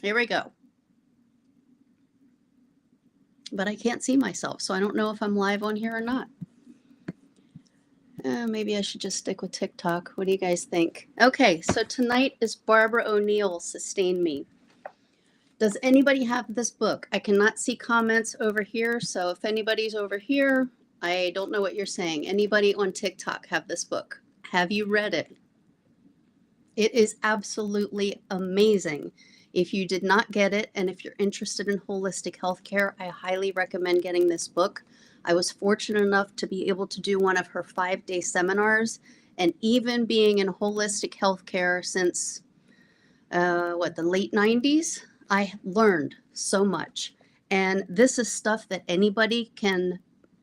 Here we go. But I can't see myself, so I don't know if I'm live on here or not. Maybe I should just stick with TikTok. What do you guys think? Okay, so tonight is Barbara O'Neill, Sustain Me. Does anybody have this book? I cannot see comments over here, so if anybody's over here, I don't know what you're saying. Anybody on TikTok have this book? Have you read it? It is absolutely amazing. If you did not get it, and if you're interested in holistic healthcare, I highly recommend getting this book. I was fortunate enough to be able to do one of her 5-day seminars, and even being in holistic healthcare since the late 90s, I learned so much. And this is stuff that anybody can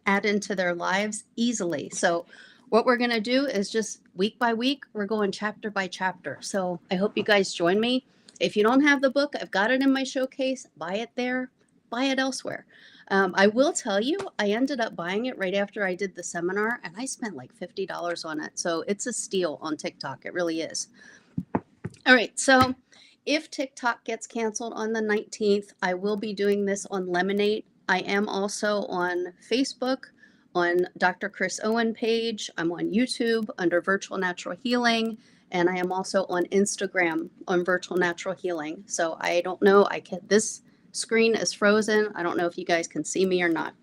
add into their lives easily. So what we're going to do is just week by week, we're going chapter by chapter. So I hope you guys join me. If you don't have the book, I've got it in my showcase. Buy it there, buy it elsewhere. I will tell you, I ended up buying it right after I did the seminar, and I spent like $50 on it. So it's a steal on TikTok. It really is. All right. So if TikTok gets canceled on the 19th, I will be doing this on Lemonade. I am also on Facebook, on Dr. Chris Owen page. I'm on YouTube under Virtual Natural Healing. And I am also on Instagram on Virtual Natural Healing. So I don't know, this screen is frozen. I don't know if you guys can see me or not.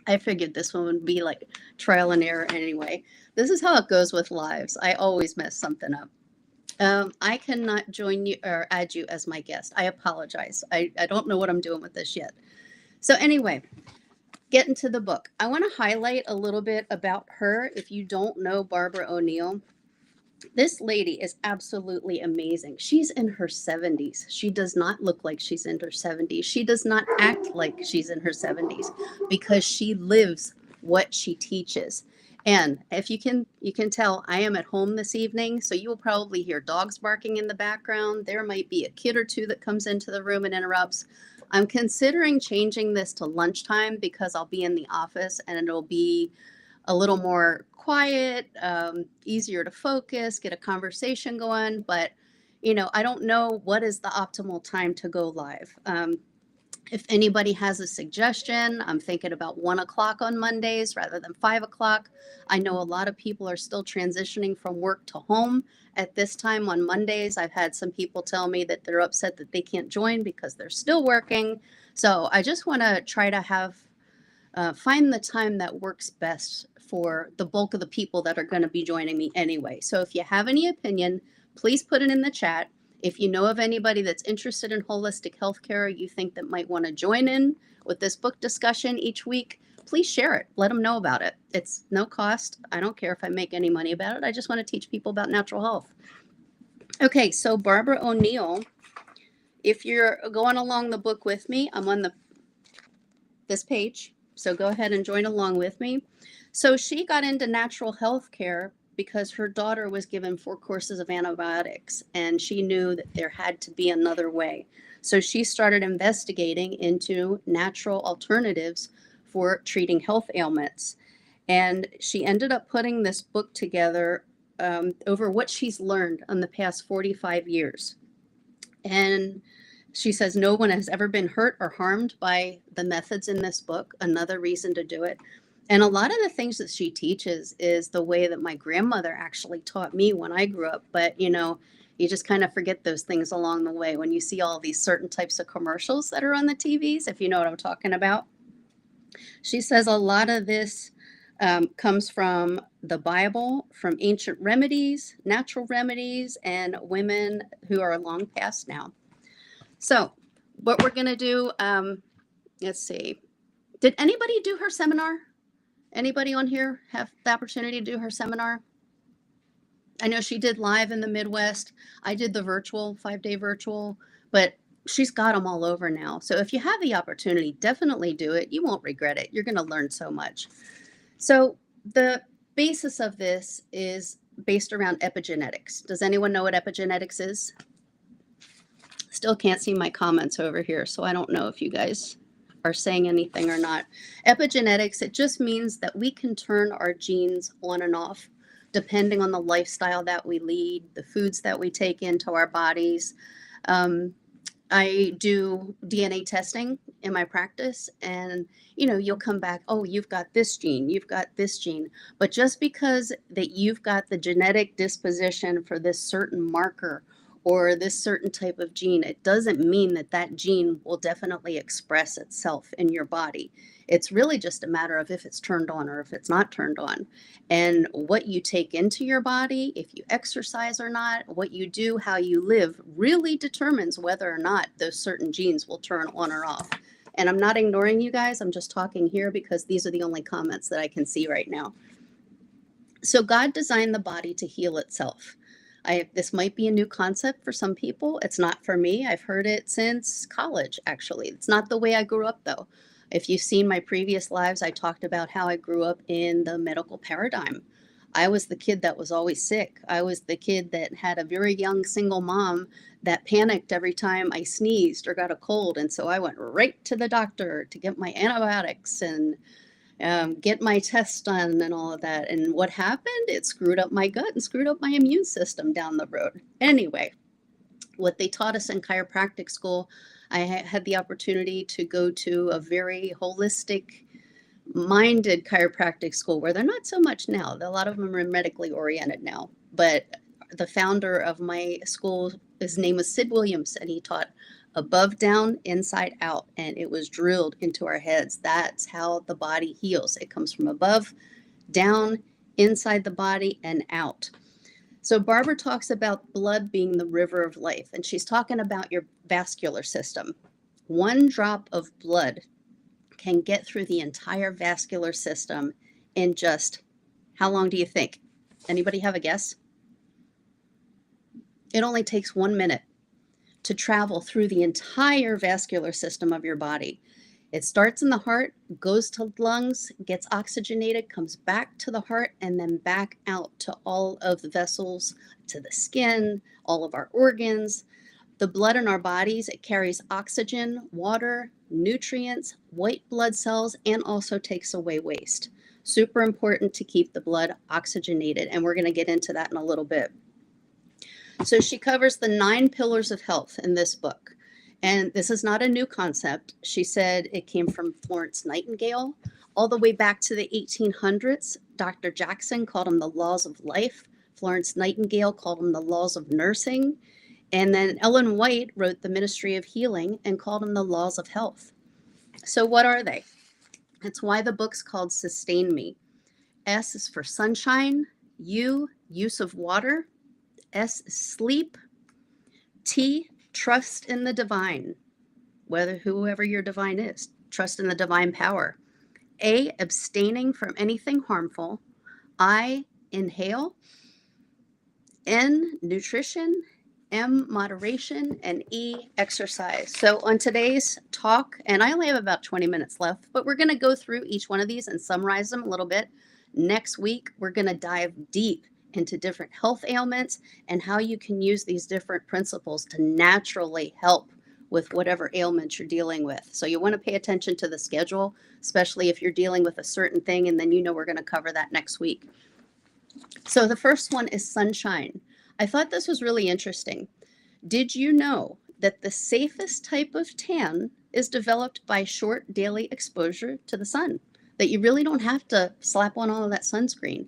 I figured this one would be like trial and error anyway. This is how it goes with lives. I always mess something up. I cannot join you or add you as my guest. I apologize. I don't know what I'm doing with this yet. So anyway, get into the book. I want to highlight a little bit about her. If you don't know Barbara O'Neill, this lady is absolutely amazing. She's in her 70s. She does not look like she's in her 70s. She does not act like she's in her 70s because she lives what she teaches. And if you can tell, I am at home this evening, so you will probably hear dogs barking in the background. There might be a kid or two that comes into the room and interrupts. I'm considering changing this to lunchtime because I'll be in the office and it'll be a little more quiet, easier to focus, get a conversation going. But, I don't know what is the optimal time to go live. If anybody has a suggestion, I'm thinking about 1 o'clock on Mondays rather than 5 o'clock. I know a lot of people are still transitioning from work to home at this time on Mondays. I've had some people tell me that they're upset that they can't join because they're still working. So I just want to try to find the time that works best for the bulk of the people that are going to be joining me anyway. So if you have any opinion, please put it in the chat. If you know of anybody that's interested in holistic healthcare, you think that might want to join in with this book discussion each week, please share it. Let them know about it. It's no cost. I don't care if I make any money about it. I just want to teach people about natural health. Okay, so Barbara O'Neill, if you're going along the book with me, I'm on this page. So go ahead and join along with me. So she got into natural health care because her daughter was given 4 courses of antibiotics and she knew that there had to be another way. So she started investigating into natural alternatives for treating health ailments. And she ended up putting this book together over what she's learned in the past 45 years. And she says no one has ever been hurt or harmed by the methods in this book. Another reason to do it. And a lot of the things that she teaches is the way that my grandmother actually taught me when I grew up. But, you just kind of forget those things along the way when you see all these certain types of commercials that are on the TVs, if you know what I'm talking about. She says a lot of this comes from the Bible, from ancient remedies, natural remedies, and women who are long past now. So what we're going to do, let's see. Did anybody do her seminar? Anybody on here have the opportunity to do her seminar? I know she did live in the Midwest. I did the virtual, 5-day virtual, but she's got them all over now. So if you have the opportunity, definitely do it. You won't regret it. You're going to learn so much. So the basis of this is based around epigenetics. Does anyone know what epigenetics is? Still can't see my comments over here, so I don't know if you guys are saying anything or not. Epigenetics, it just means that we can turn our genes on and off depending on the lifestyle that we lead, the foods that we take into our bodies. I do DNA testing in my practice, and you'll come back, oh, you've got this gene, you've got this gene. But just because that you've got the genetic disposition for this certain marker or this certain type of gene, it doesn't mean that that gene will definitely express itself in your body. It's really just a matter of if it's turned on or if it's not turned on. And what you take into your body, if you exercise or not, what you do, how you live, really determines whether or not those certain genes will turn on or off. And I'm not ignoring you guys, I'm just talking here because these are the only comments that I can see right now. So God designed the body to heal itself. This might be a new concept for some people. It's not for me. I've heard it since college, actually. It's not the way I grew up, though. If you've seen my previous lives, I talked about how I grew up in the medical paradigm. I was the kid that was always sick. I was the kid that had a very young single mom that panicked every time I sneezed or got a cold. And so I went right to the doctor to get my antibiotics and get my tests done and all of that. And what happened? It screwed up my gut and screwed up my immune system down the road. Anyway, what they taught us in chiropractic school, I had the opportunity to go to a very holistic minded chiropractic school where they're not so much now. A lot of them are medically oriented now. But the founder of my school, his name was Sid Williams, and he taught above, down, inside, out. And it was drilled into our heads. That's how the body heals. It comes from above, down, inside the body, and out. So Barbara talks about blood being the river of life, and she's talking about your vascular system. One drop of blood can get through the entire vascular system in just, how long do you think? Anybody have a guess? It only takes 1 minute to travel through the entire vascular system of your body. It starts in the heart, goes to lungs, gets oxygenated, comes back to the heart, and then back out to all of the vessels, to the skin, all of our organs. The blood in our bodies, it carries oxygen, water, nutrients, white blood cells, and also takes away waste. Super important to keep the blood oxygenated, and we're going to get into that in a little bit. So she covers the 9 pillars of health in this book. And this is not a new concept. She said it came from Florence Nightingale. All the way back to the 1800s, Dr. Jackson called them the laws of life. Florence Nightingale called them the laws of nursing. And then Ellen White wrote the Ministry of Healing and called them the laws of health. So what are they? That's why the book's called Sustain Me. S is for sunshine. U, use of water. S, sleep. T, trust in the divine, whoever your divine is. Trust in the divine power. A, abstaining from anything harmful. I, inhale. N, nutrition. M, moderation. And E, exercise. So on today's talk, and I only have about 20 minutes left, but we're going to go through each one of these and summarize them a little bit. Next week, we're going to dive deep into different health ailments and how you can use these different principles to naturally help with whatever ailments you're dealing with. So you want to pay attention to the schedule, especially if you're dealing with a certain thing, and then we're going to cover that next week. So the first one is sunshine. I thought this was really interesting. Did you know that the safest type of tan is developed by short daily exposure to the sun? That you really don't have to slap on all of that sunscreen.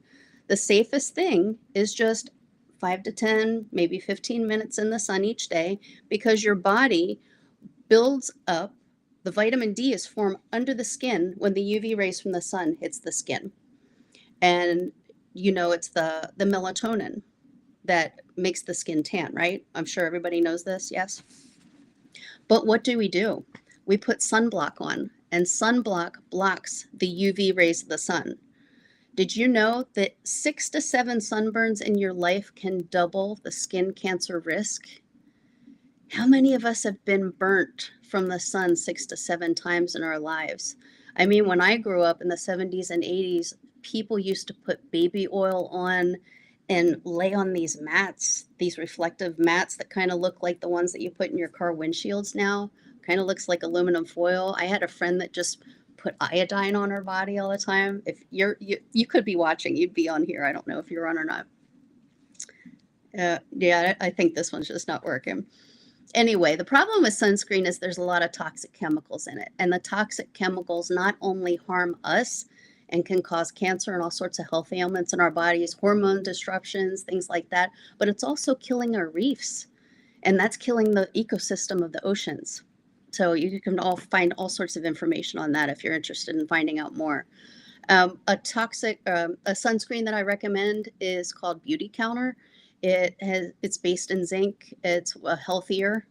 The safest thing is just 5 to 10, maybe 15 minutes in the sun each day, because your body builds up. The vitamin D is formed under the skin when the UV rays from the sun hits the skin. And it's the melatonin that makes the skin tan, right? I'm sure everybody knows this, yes? But what do? We put sunblock on, and sunblock blocks the UV rays of the sun. Did you know that 6 to 7 sunburns in your life can double the skin cancer risk? How many of us have been burnt from the sun 6 to 7 times in our lives? I mean, when I grew up in the 70s and 80s, people used to put baby oil on and lay on these mats, these reflective mats that kind of look like the ones that you put in your car windshields now. Kind of looks like aluminum foil. I had a friend that just put iodine on her body all the time. If you could be watching, you'd be on here. I don't know if you're on or not. Yeah, I think this one's just not working. Anyway, the problem with sunscreen is there's a lot of toxic chemicals in it. And the toxic chemicals not only harm us and can cause cancer and all sorts of health ailments in our bodies, hormone disruptions, things like that, but it's also killing our reefs. And that's killing the ecosystem of the oceans. So you can all find all sorts of information on that if you're interested in finding out more. A sunscreen that I recommend is called Beauty Counter. It's based in zinc. It's a healthier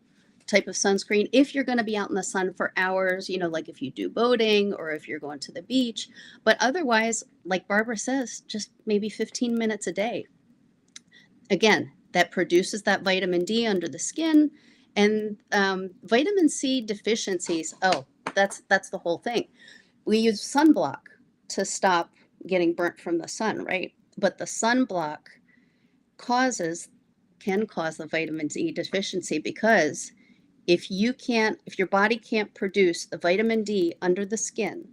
type of sunscreen. If you're going to be out in the sun for hours, like if you do boating or if you're going to the beach, but otherwise, like Barbara says, just maybe 15 minutes a day. Again, that produces that vitamin D under the skin, and vitamin C deficiencies. Oh, that's the whole thing. We use sunblock to stop getting burnt from the sun, right? But the sunblock can cause the vitamin D deficiency, because if your body can't produce the vitamin D under the skin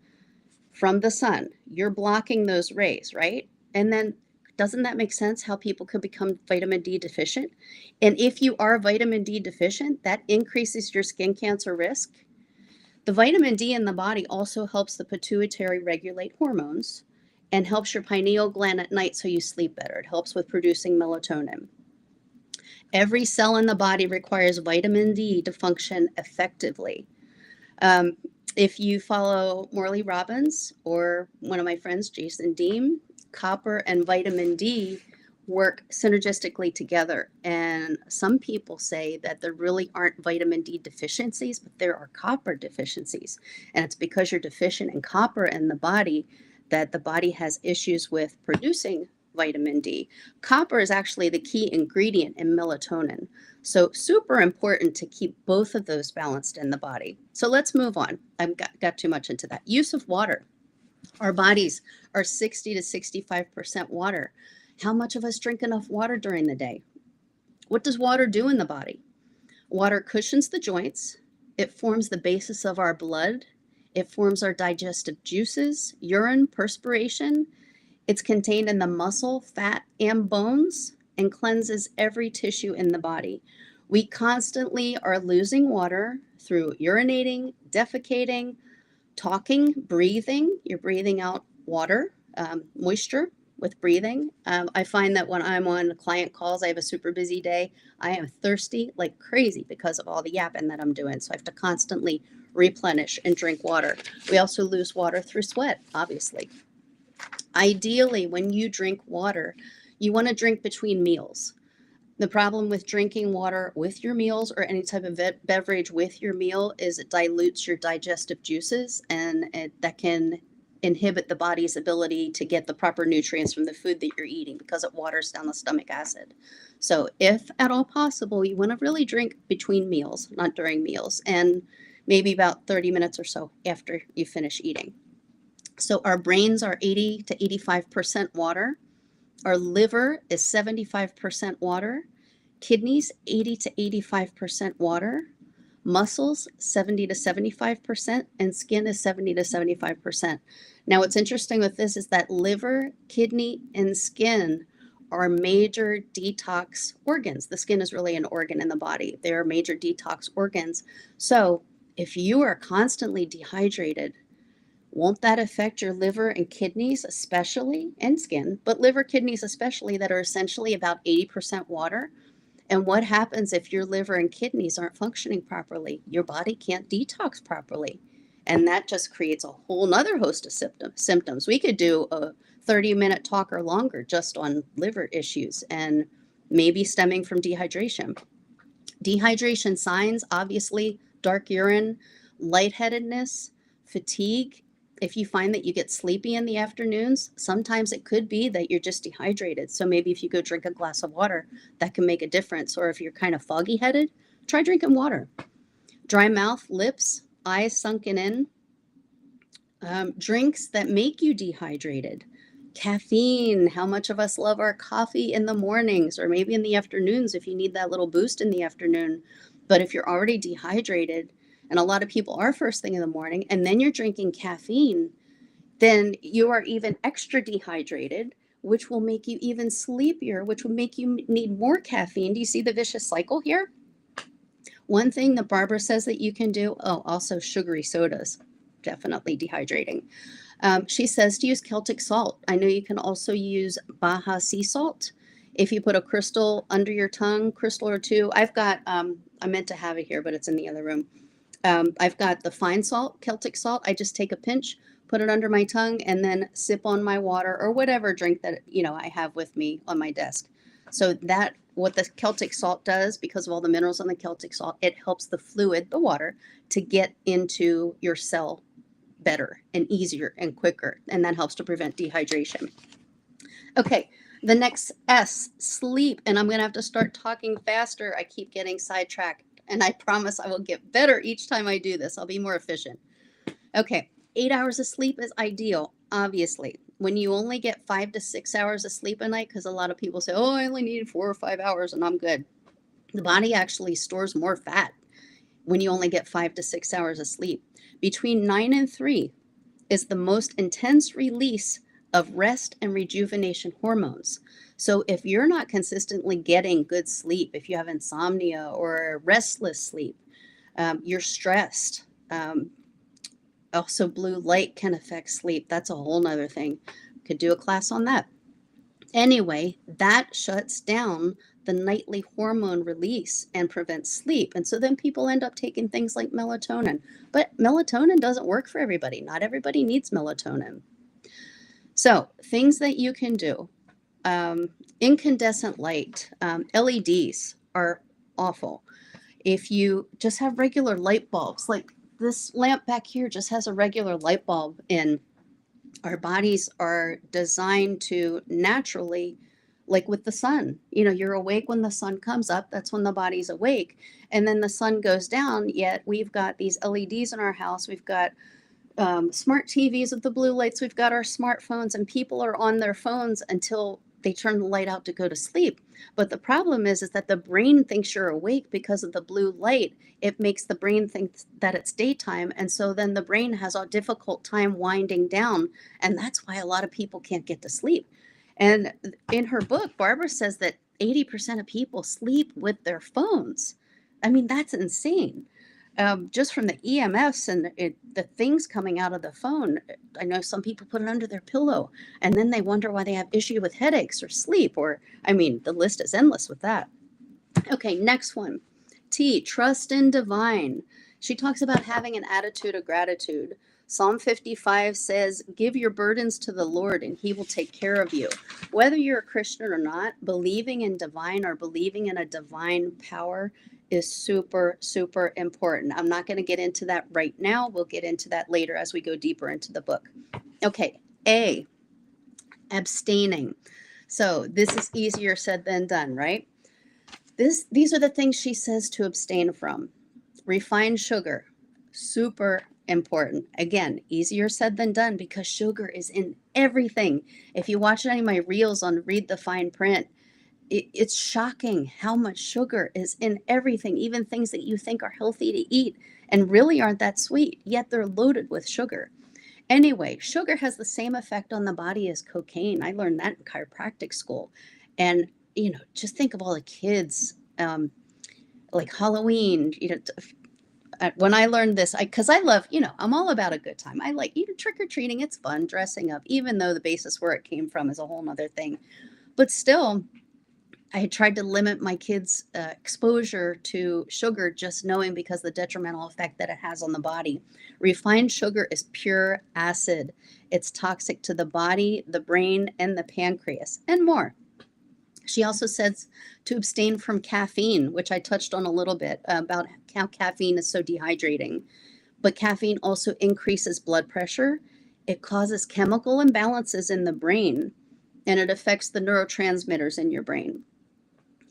from the sun, you're blocking those rays, right? And then doesn't that make sense how people could become vitamin D deficient? And if you are vitamin D deficient, that increases your skin cancer risk. The vitamin D in the body also helps the pituitary regulate hormones and helps your pineal gland at night so you sleep better. It helps with producing melatonin. Every cell in the body requires vitamin D to function effectively. If you follow Morley Robbins or one of my friends, Jason Deem, copper and vitamin D work synergistically together. And some people say that there really aren't vitamin D deficiencies, but there are copper deficiencies. And it's because you're deficient in copper in the body that the body has issues with producing vitamin D. Copper is actually the key ingredient in melatonin. So super important to keep both of those balanced in the body. So let's move on. I've got too much into that. Use of water. Our bodies are 60 to 65% water. How much of us drink enough water during the day? What does water do in the body? Water cushions the joints. It forms the basis of our blood. It forms our digestive juices, urine, perspiration. It's contained in the muscle, fat, and bones, and cleanses every tissue in the body. We constantly are losing water through urinating, defecating, talking, breathing. You're breathing out water, moisture with breathing. I find that when I'm on client calls, I have a super busy day. I am thirsty like crazy because of all the yapping that I'm doing. So I have to constantly replenish and drink water. We also lose water through sweat, obviously. Ideally, when you drink water, you want to drink between meals. The problem with drinking water with your meals or any type of beverage with your meal is it dilutes your digestive juices, and that can inhibit the body's ability to get the proper nutrients from the food that you're eating because it waters down the stomach acid. So if at all possible, you want to really drink between meals, not during meals, and maybe about 30 minutes or so after you finish eating. So our brains are 80 to 85% water. Our liver is 75% water, kidneys 80 to 85% water, muscles 70 to 75%, and skin is 70 to 75%. Now what's interesting with this is that liver, kidney, and skin are major detox organs. The skin is really an organ in the body. They are major detox organs. So if you are constantly dehydrated, won't that affect your liver and kidneys especially, and skin, but liver, kidneys especially, that are essentially about 80% water? And what happens if your liver and kidneys aren't functioning properly? Your body can't detox properly. And that just creates a whole nother host of symptoms. We could do a 30-minute talk or longer just on liver issues and maybe stemming from dehydration. Dehydration signs, obviously, dark urine, lightheadedness, fatigue. If you find that you get sleepy in the afternoons, sometimes it could be that you're just dehydrated. So maybe if you go drink a glass of water, that can make a difference. Or if you're kind of foggy headed, try drinking water. Dry mouth, lips, eyes sunken in. Drinks that make you dehydrated. Caffeine. How much of us love our coffee in the mornings or maybe in the afternoons if you need that little boost in the afternoon. But if you're already dehydrated, and a lot of people are first thing in the morning, and then you're drinking caffeine, then you are even extra dehydrated, which will make you even sleepier, which will make you need more caffeine. Do you see the vicious cycle here? One thing that Barbara says that you can do, oh, also sugary sodas, definitely dehydrating. She says to use Celtic salt. I know you can also use Baja sea salt. If you put a crystal under your tongue, crystal or two, I've got, I meant to have it here, but it's in the other room. I've got the fine salt, Celtic salt. I just take a pinch, put it under my tongue, and then sip on my water or whatever drink that I have with me on my desk. So that what the Celtic salt does, because of all the minerals on the Celtic salt, it helps the fluid, the water, to get into your cell better and easier and quicker, and that helps to prevent dehydration. Okay, the next S, sleep, and I'm going to have to start talking faster. I keep getting sidetracked, and I promise I will get better each time I do this. I'll be more efficient. Okay, 8 hours of sleep is ideal, obviously. When you only get 5 to 6 hours of sleep a night, because a lot of people say, oh, I only need 4 or 5 hours and I'm good. The body actually stores more fat when you only get 5 to 6 hours of sleep. Between 9 and 3 is the most intense release of rest and rejuvenation hormones. So if you're not consistently getting good sleep, if you have insomnia or restless sleep, you're stressed. Also, blue light can affect sleep. That's a whole nother thing. Could do a class on that. Anyway, that shuts down the nightly hormone release and prevents sleep. And so then people end up taking things like melatonin. But melatonin doesn't work for everybody. Not everybody needs melatonin. So things that you can do. Incandescent light. LEDs are awful. If you just have regular light bulbs, like this lamp back here just has a regular light bulb in. Our bodies are designed to naturally, like with the sun, you're awake when the sun comes up. That's when the body's awake. And then the sun goes down, yet we've got these LEDs in our house. We've got smart TVs with the blue lights. We've got our smartphones, and people are on their phones until they turn the light out to go to sleep. But the problem is that the brain thinks you're awake because of the blue light. It makes the brain think that it's daytime. And so then the brain has a difficult time winding down. And that's why a lot of people can't get to sleep. And in her book, Barbara says that 80% of people sleep with their phones. I mean, that's insane. Just from the EMFs and the things coming out of the phone. I know some people put it under their pillow and then they wonder why they have issue with headaches or sleep, the list is endless with that. Okay, next one. T, trust in divine. She talks about having an attitude of gratitude. Psalm 55 says, give your burdens to the Lord and he will take care of you. Whether you're a Christian or not, believing in divine or believing in a divine power is super, super important. I'm not going to get into that right now. We'll get into that later as we go deeper into the book. Okay, A, abstaining. So this is easier said than done, right? These are the things she says to abstain from. Refined sugar, super important. Again, easier said than done because sugar is in everything. If you watch any of my reels on Read the Fine Print, it's shocking how much sugar is in everything, even things that you think are healthy to eat and really aren't that sweet, yet they're loaded with sugar. Anyway, sugar has the same effect on the body as cocaine. I learned that in chiropractic school. And, just think of all the kids, like Halloween, when I learned this, because I love, I'm all about a good time. I like, trick-or-treating. It's fun, dressing up, even though the basis where it came from is a whole nother thing. But still, I had tried to limit my kids' exposure to sugar, just knowing because the detrimental effect that it has on the body. Refined sugar is pure acid. It's toxic to the body, the brain, and the pancreas, and more. She also says to abstain from caffeine, which I touched on a little bit about how caffeine is so dehydrating. But caffeine also increases blood pressure. It causes chemical imbalances in the brain, and it affects the neurotransmitters in your brain.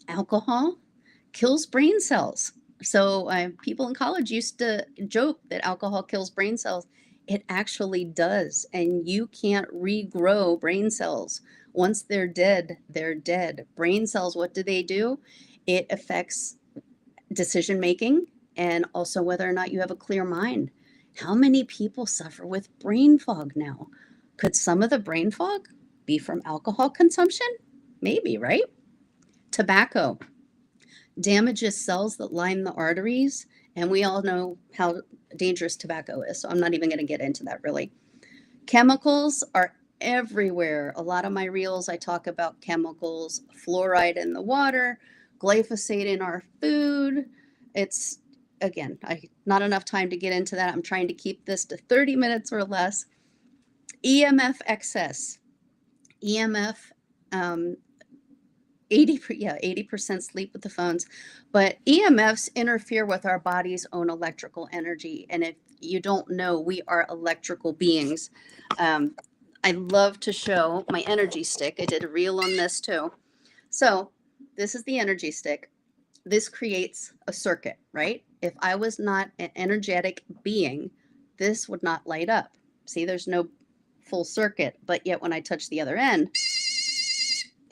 Alcohol kills brain cells. So people in college used to joke that alcohol kills brain cells. It actually does. And you can't regrow brain cells. Once they're dead, they're dead. Brain cells, what do? It affects decision making and also whether or not you have a clear mind. How many people suffer with brain fog now? Could some of the brain fog be from alcohol consumption? Maybe, right? Tobacco. damages cells that line the arteries, and we all know how dangerous tobacco is, so I'm not even going to get into that really. Chemicals are everywhere. A lot of my reels, I talk about chemicals, fluoride in the water, glyphosate in our food. It's, again, not enough time to get into that. I'm trying to keep this to 30 minutes or less. EMF excess. EMF, 80% sleep with the phones, but EMFs interfere with our body's own electrical energy. And if you don't know, we are electrical beings. I love to show my energy stick. I did a reel on this too. So this is the energy stick. This creates a circuit, right? If I was not an energetic being, this would not light up. See, there's no full circuit, but yet when I touch the other end,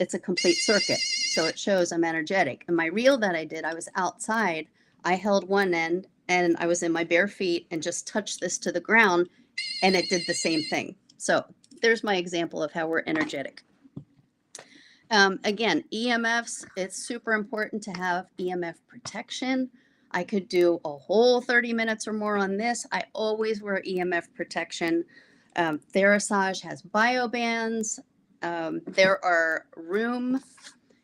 it's a complete circuit. So it shows I'm energetic. And my reel that I did, I was outside. I held one end and I was in my bare feet and just touched this to the ground and it did the same thing. So there's my example of how we're energetic. Again, EMFs, it's super important to have EMF protection. I could do a whole 30 minutes or more on this. I always wear EMF protection. Therasage has biobands. There are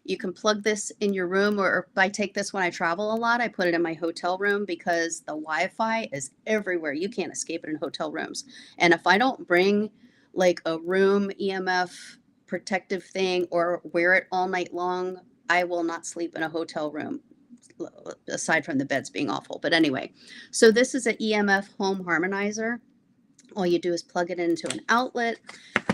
you can plug this in your room, or I take this when I travel a lot. I put it in my hotel room because the Wi-Fi is everywhere. You can't escape it in hotel rooms. And if I don't bring like a room EMF protective thing or wear it all night long, I will not sleep in a hotel room, aside from the beds being awful. But anyway, so this is an EMF home harmonizer. All you do is plug it into an outlet.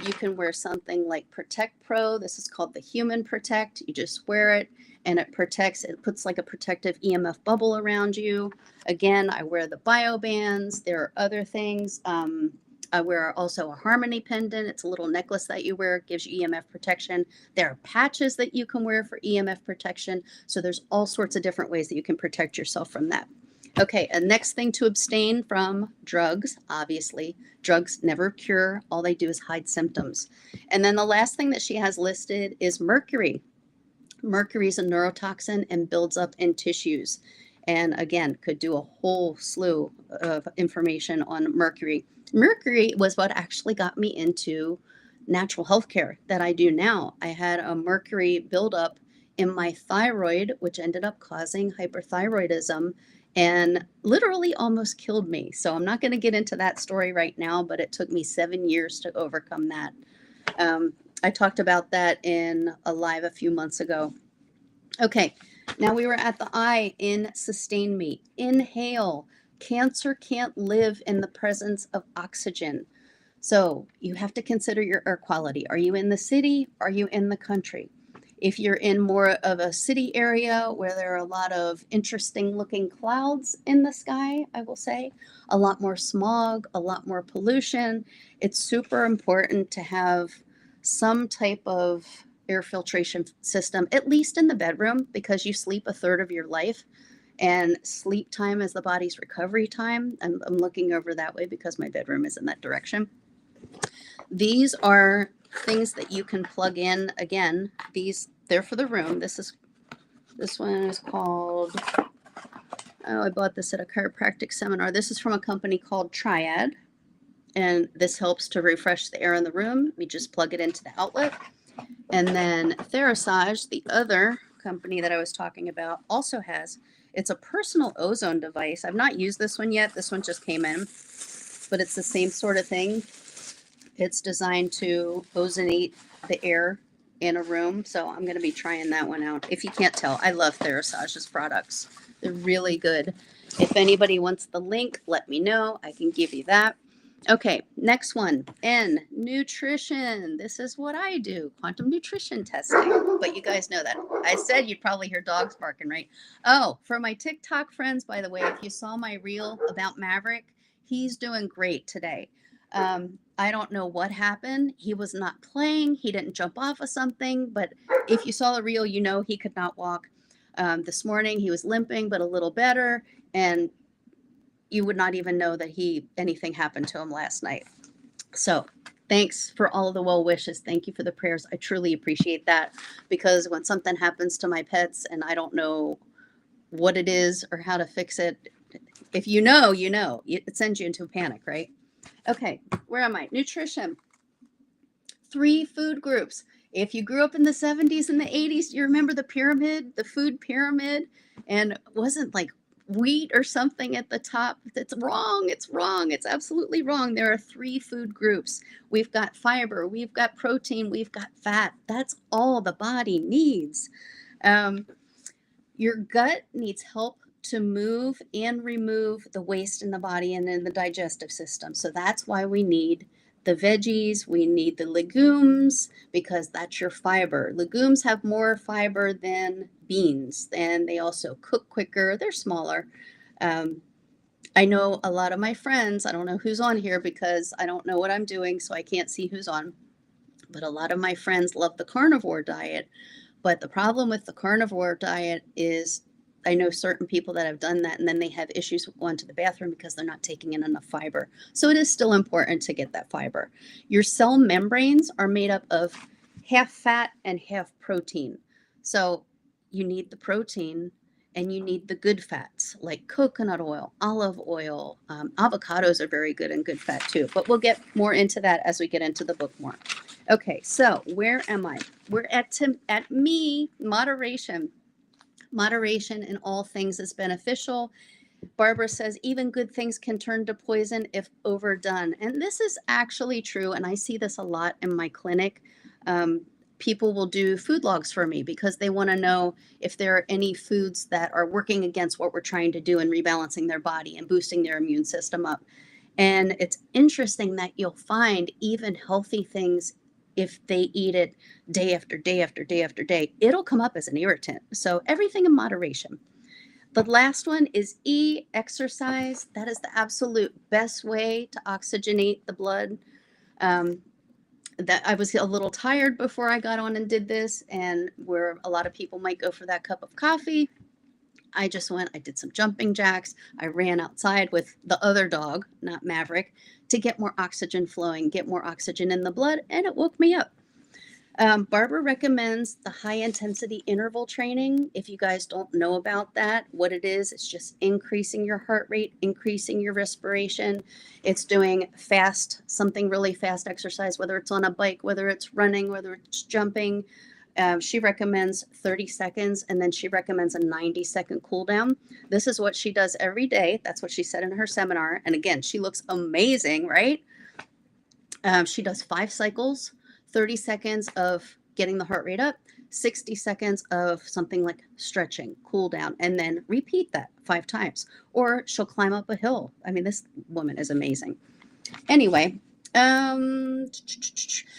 You can wear something like Protect Pro. This is called the Human Protect. You just wear it and it protects. It puts like a protective EMF bubble around you. Again, I wear the biobands. There are other things. I wear also a harmony pendant. It's a little necklace that you wear. It gives you EMF protection. There are patches that you can wear for EMF protection. So there's all sorts of different ways that you can protect yourself from that. Okay, and next thing to abstain from drugs, obviously. Drugs never cure. All they do is hide symptoms. And then the last thing that she has listed is mercury. Mercury is a neurotoxin and builds up in tissues. And again, could do a whole slew of information on mercury. Mercury was what actually got me into natural health care that I do now. I had a mercury buildup in my thyroid, which ended up causing hyperthyroidism and literally almost killed me. So I'm not going to get into that story right now, but it took me 7 years to overcome that. I talked about that in a live a few months ago. Okay, now we were at the I in Sustain Me. Inhale. Cancer can't live in the presence of oxygen. So you have to consider your air quality. Are you in the city? Are you in the country? If you're in more of a city area where there are a lot of interesting looking clouds in the sky, I will say, a lot more smog, a lot more pollution, it's super important to have some type of air filtration system, at least in the bedroom, because you sleep a third of your life. And sleep time is the body's recovery time. I'm looking over that way because my bedroom is in that direction. These are things that you can plug in. Again, they're for the room. This one is called, I bought this at a chiropractic seminar. This is from a company called Triad. And this helps to refresh the air in the room. We just plug it into the outlet. And then Therasage, the other company that I was talking about, also has, it's a personal ozone device. I've not used this one yet. This one just came in, but it's the same sort of thing. It's designed to ozonate the air in a room. So I'm going to be trying that one out. If you can't tell, I love Therasage's products. They're really good. If anybody wants the link, let me know. I can give you that. Okay, next one, N, nutrition. This is what I do, quantum nutrition testing. But you guys know that. I said you'd probably hear dogs barking, right? Oh, for my TikTok friends, by the way, if you saw my reel about Maverick, he's doing great today. I don't know what happened. He was not playing. He didn't jump off of something. But if you saw the reel, you know he could not walk. This morning, he was limping, but a little better. And you would not even know that anything happened to him last night. So thanks for all of the well wishes. Thank you for the prayers. I truly appreciate that, because when something happens to my pets and I don't know what it is or how to fix it. If you know, you know. It sends you into a panic, right? Okay, where am I? Nutrition. 3 food groups. If you grew up in the 70s and the 80s, you remember the pyramid, the food pyramid, and wasn't like wheat or something at the top. That's wrong. It's wrong. It's absolutely wrong. There are 3 food groups. We've got fiber, we've got protein, we've got fat. That's all the body needs. Your gut needs help to move and remove the waste in the body and in the digestive system. So that's why we need the veggies, we need the legumes, because that's your fiber. Legumes have more fiber than beans, and they also cook quicker. They're smaller. I know a lot of my friends, I don't know who's on here because I don't know what I'm doing, so I can't see who's on, but a lot of my friends love the carnivore diet. But the problem with the carnivore diet is I know certain people that have done that and then they have issues with going to the bathroom because they're not taking in enough fiber. So it is still important to get that fiber. Your cell membranes are made up of half fat and half protein. So you need the protein and you need the good fats like coconut oil, olive oil. Avocados are very good and good fat too, but we'll get more into that as we get into the book more. Okay, so where am I? We're at me, moderation. Moderation in all things is beneficial. Barbara says even good things can turn to poison if overdone. And this is actually true. And I see this a lot in my clinic. People will do food logs for me because they want to know if there are any foods that are working against what we're trying to do and rebalancing their body and boosting their immune system up. And it's interesting that you'll find even healthy things, if they eat it day after day after day after day, it'll come up as an irritant. So everything in moderation. The last one is E, exercise. That is the absolute best way to oxygenate the blood. That I was a little tired before I got on and did this, and where a lot of people might go for that cup of coffee, I just went, I did some jumping jacks. I ran outside with the other dog, not Maverick, to get more oxygen flowing, get more oxygen in the blood, and it woke me up. Barbara recommends the high intensity interval training. If you guys don't know about that, what it is, it's just increasing your heart rate, increasing your respiration. It's doing fast, something really fast exercise, whether it's on a bike, whether it's running, whether it's jumping. She recommends 30 seconds, and then she recommends a 90-second cool down. This is what she does every day. That's what she said in her seminar. And again, she looks amazing, right? She does 5 cycles, 30 seconds of getting the heart rate up, 60 seconds of something like stretching, cool down, and then repeat that 5 times. Or she'll climb up a hill. I mean, this woman is amazing. Anyway,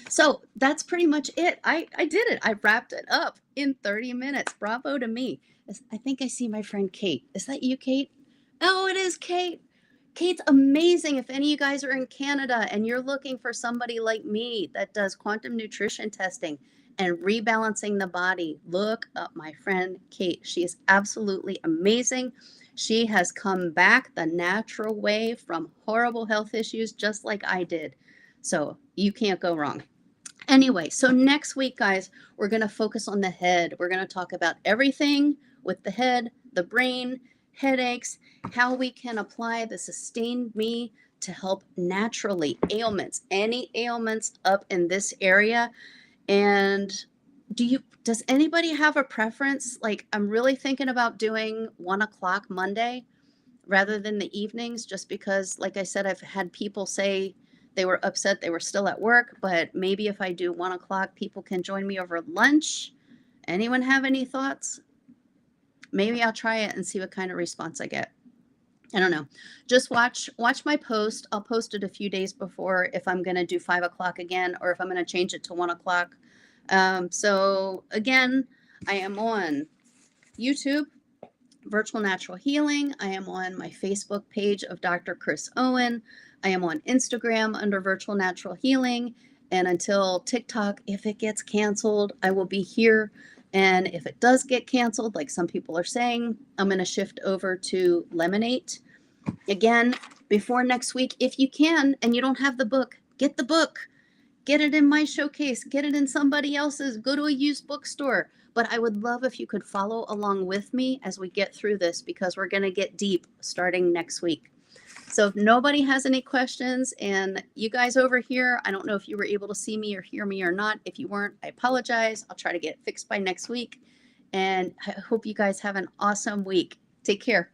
so that's pretty much it. I did it. I wrapped it up in 30 minutes. Bravo to me. I think I see my friend Kate. Is that you, Kate? Oh, it is Kate. Kate's amazing. If any of you guys are in Canada and you're looking for somebody like me that does quantum nutrition testing and rebalancing the body, look up my friend Kate. She is absolutely amazing. She has come back the natural way from horrible health issues, just like I did. So you can't go wrong. Anyway, so next week, guys, we're going to focus on the head. We're going to talk about everything with the head, the brain, headaches, how we can apply the Sustained Me to help naturally ailments, any ailments up in this area. And does anybody have a preference? Like, I'm really thinking about doing 1 o'clock Monday rather than the evenings, just because, like I said, I've had people say they were upset they were still at work, but maybe if I do 1 o'clock, people can join me over lunch. Anyone have any thoughts? Maybe I'll try it and see what kind of response I get. I don't know. Just watch my post. I'll post it a few days before if I'm going to do 5 o'clock again or if I'm going to change it to 1 o'clock. So again, I am on YouTube, Virtual Natural Healing. I am on my Facebook page of Dr. Chris Owen. I am on Instagram under Virtual Natural Healing. And until TikTok, if it gets canceled, I will be here. And if it does get canceled, like some people are saying, I'm going to shift over to Lemonade. Again, before next week, if you can, and you don't have the book, get the book. get it in my showcase, get it in somebody else's, go to a used bookstore. But I would love if you could follow along with me as we get through this, because we're going to get deep starting next week. So if nobody has any questions, and you guys over here, I don't know if you were able to see me or hear me or not. If you weren't, I apologize. I'll try to get it fixed by next week. And I hope you guys have an awesome week. Take care.